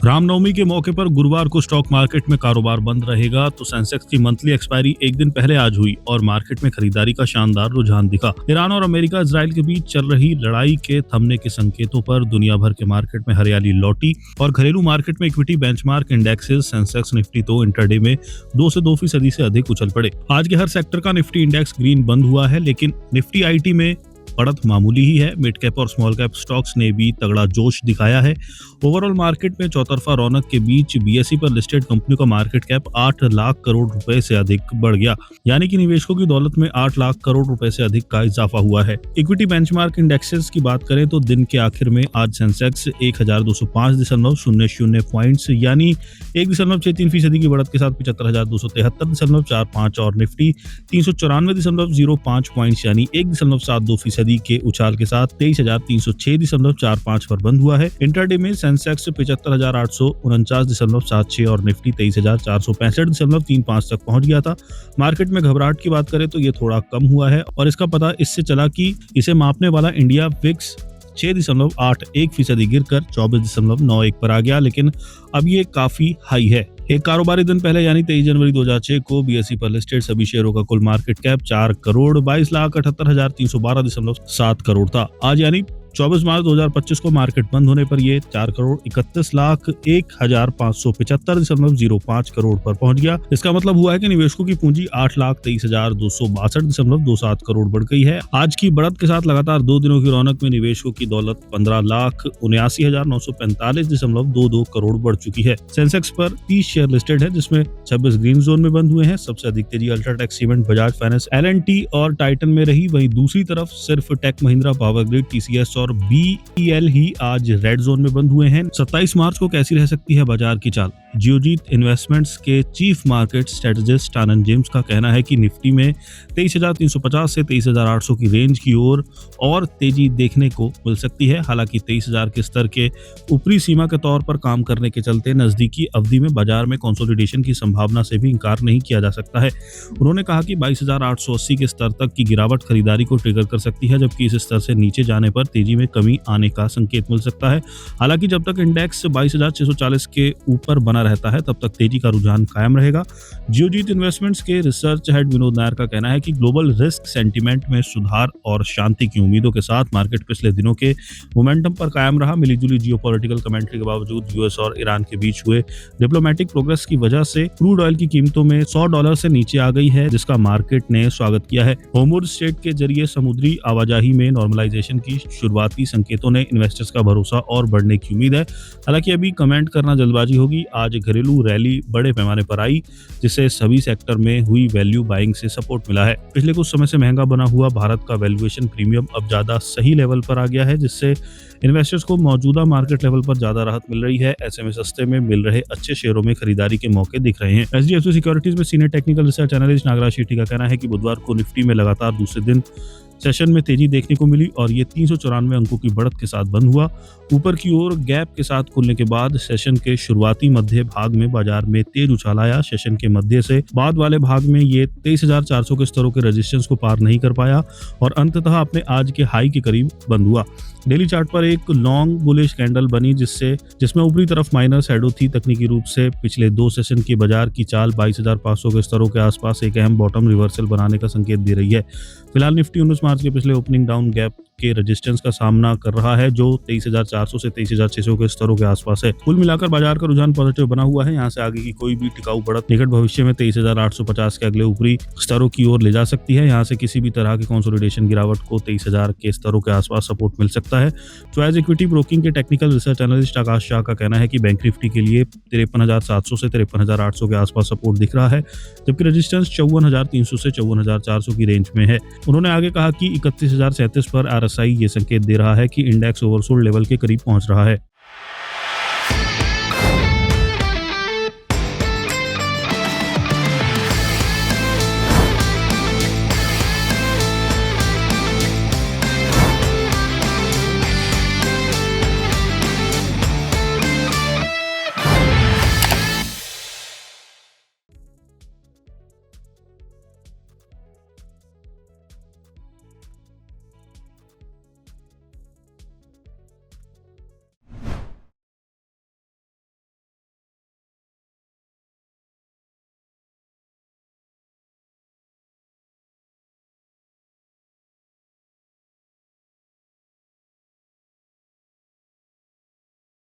रामनवमी के मौके पर गुरुवार को स्टॉक मार्केट में कारोबार बंद रहेगा, तो सेंसेक्स की मंथली एक्सपायरी एक दिन पहले आज हुई और मार्केट में खरीदारी का शानदार रुझान दिखा। ईरान और अमेरिका इजराइल के बीच चल रही लड़ाई के थमने के संकेतों पर दुनिया भर के मार्केट में हरियाली लौटी और घरेलू मार्केट में equity benchmark indexes Sensex Nifty तो इंटरडे में 2 से 2% से अधिक उछल पड़े। आज के हर सेक्टर का निफ्टी इंडेक्स ग्रीन बंद हुआ है, लेकिन निफ्टी आईटी में बढ़त मामूली ही है। मिड कैप और स्मॉल कैप स्टॉक्स ने भी तगड़ा जोश दिखाया है। ओवरऑल मार्केट में चौतरफा रौनक के बीच बीएसई पर लिस्टेड कंपनियों का मार्केट कैप 8 लाख करोड़ रुपए से अधिक बढ़ गया, यानी कि निवेशकों की दौलत में 8 लाख करोड़ रुपए से अधिक का इजाफा हुआ है। इक्विटी बेंचमार्क इंडेक्सेस की बात करें तो दिन के आखिर में आज सेंसेक्स 1205.00 पॉइंट्स यानी 1.63% की बढ़त के साथ 75,273.45 और निफ्टी 394.05 पॉइंट्स यानी 1.72% के उछाल के साथ 23,306.45 पर बंद हुआ है। इंटरडे में सेंसेक्स 75,849.76 और निफ्टी 23,465.35 तक पहुंच गया था। मार्केट में घबराहट की बात करें तो ये थोड़ा कम हुआ है और इसका पता इससे चला कि इसे मापने वाला इंडिया विक्स 6.81% गिरकर 24.91 पर आ गया, लेकिन अब ये काफी हाई है। एक कारोबारी दिन पहले यानी 23 जनवरी 2006 को बीएसई पर लिस्टेड सभी शेयरों का कुल मार्केट कैप 4,22,78,312.7 करोड़ था। आज यानी 24 मार्च 2025 को मार्केट बंद होने पर ये 4,31,01,575.05 करोड़ पर पहुंच गया। इसका मतलब हुआ है कि निवेशकों की पूंजी 8,23,262.27 करोड़ बढ़ गई है। आज की बढ़त के साथ लगातार 2 दिनों की रौनक में निवेशकों की दौलत 15,79,945.22 करोड़ बढ़ चुकी है। सेंसेक्स पर 30 शेयर लिस्टेड है, जिसमें 26 ग्रीन जोन में बंद हुए हैं। सबसे अधिक तेजी UltraTech Cement, Bajaj Finance, L&T और टाइटन में रही। वहीं दूसरी तरफ सिर्फ Tech Mahindra, Power Grid, TCS और बीईएल ही आज रेड जोन में बंद हुए हैं। 27 मार्च को कैसी रह सकती है बाजार की चाल? जियोजीत इन्वेस्टमेंट्स के चीफ मार्केट स्ट्रेटेजिस्ट आनंद जेम्स का कहना है कि निफ्टी में 23,350 से 23,800 की रेंज की ओर और तेजी देखने को मिल सकती है। हालांकि 23,000 के स्तर के ऊपरी सीमा के तौर पर काम करने के चलते नजदीकी अवधि में बाजार में कंसोलिडेशन की संभावना से भी इंकार नहीं किया जा सकता है। उन्होंने कहा कि 22,880 के स्तर तक की गिरावट खरीदारी को ट्रिगर कर सकती है, जबकि इस स्तर से नीचे जाने पर तेजी में कमी आने का संकेत मिल सकता है। हालांकि जब तक इंडेक्स 22,640 के ऊपर बना रहता है तब तक तेजी का रुझान कायम रहेगा। जियोजीत इन्वेस्टमेंट्स के रिसर्च हेड विनोद नायर का कहना है कि ग्लोबल रिस्क सेंटीमेंट में सुधार और शांति की उम्मीदों के साथ मार्केट पिछले दिनों के मोमेंटम पर कायम रहा। मिलीजुली जियोपॉलिटिकल कमेंट्री के बावजूद यूएस और ईरान के बीच हुए डिप्लोमेटिक प्रोग्रेस की वजह से क्रूड ऑयल की कीमतों में $100 से नीचे आ गई है, जिसका मार्केट ने स्वागत किया है। होर्मुज़ स्ट्रेट के जरिए समुद्री आवाजाही में नॉर्मलाइजेशन की शुरुआती संकेतों ने इन्वेस्टर्स का भरोसा और बढ़ने की उम्मीद है। हालांकि अभी कमेंट करना जल्दबाजी होगी। आज घरेलू रैली बड़े पैमाने पर आई, जिससे सभी सेक्टर में हुई वैल्यू बाइंग से सपोर्ट मिला है। पिछले कुछ समय से महंगा बना हुआ भारत का वैल्यूएशन प्रीमियम अब ज्यादा सही लेवल पर आ गया है, जिससे इन्वेस्टर्स को मौजूदा मार्केट लेवल पर ज्यादा राहत मिल रही है। ऐसे में सस्ते में मिल रहे अच्छे शेयरों में खरीदारी के मौके दिख रहे हैं। एचडीएफसी सिक्योरिटीज में senior technical research analyst Nagraj Shetty का कहना है कि बुधवार को निफ्टी में लगातार दूसरे दिन सेशन में तेजी देखने को मिली और ये 394 अंकों की बढ़त के साथ बंद हुआ। ऊपर की ओर गैप के साथ खुलने के बाद सेशन के शुरुआती मध्य भाग में बाजार में तेज उछाल आया। सेशन के मध्य से बाद वाले भाग में ये 23,400 के स्तरों के रेजिस्टेंस को पार नहीं कर पाया और अंततः अपने आज के हाई के करीब बंद हुआ। डेली चार्ट पर एक लॉन्ग बुलिश कैंडल बनी, जिसमें ऊपरी तरफ माइनर शैडो थी। तकनीकी रूप से पिछले 2 सेशन की बाजार की चाल 22,500 के स्तरों के आसपास एक अहम बॉटम रिवर्सल बनाने का संकेत दे रही है। फिलहाल निफ्टी 19 मार्च के पिछले ओपनिंग डाउन गैप के रेजिस्टेंस का सामना कर रहा है, जो 23,400 से 23,600 के स्तरों के आसपास है। कुल मिलाकर बाजार का रुझान पॉजिटिव बना हुआ है। यहाँ से आगे की कोई भी टिकाऊ बढ़त निकट भविष्य में 23,850 के अगले ऊपरी स्तरों की ओर ले जा सकती है। यहाँ से किसी भी तरह की कंसोलिडेशन गिरावट को 23,000 के स्तरों के आसपास सपोर्ट मिल सकता है। चॉइस इक्विटी ब्रोकिंग के टेक्निकल रिसर्च एनालिस्ट आकाश शाह का कहना है कि बैंक निफ्टी के लिए 53,700 से 53,800 के आसपास सपोर्ट दिख रहा है, जबकि रेजिस्टेंस 54,300 से 54,400 की रेंज में है। उन्होंने आगे कहा कि 31,037 पर RSI ये संकेत दे रहा है कि इंडेक्स ओवरसोल्ड लेवल के करीब पहुंच रहा है।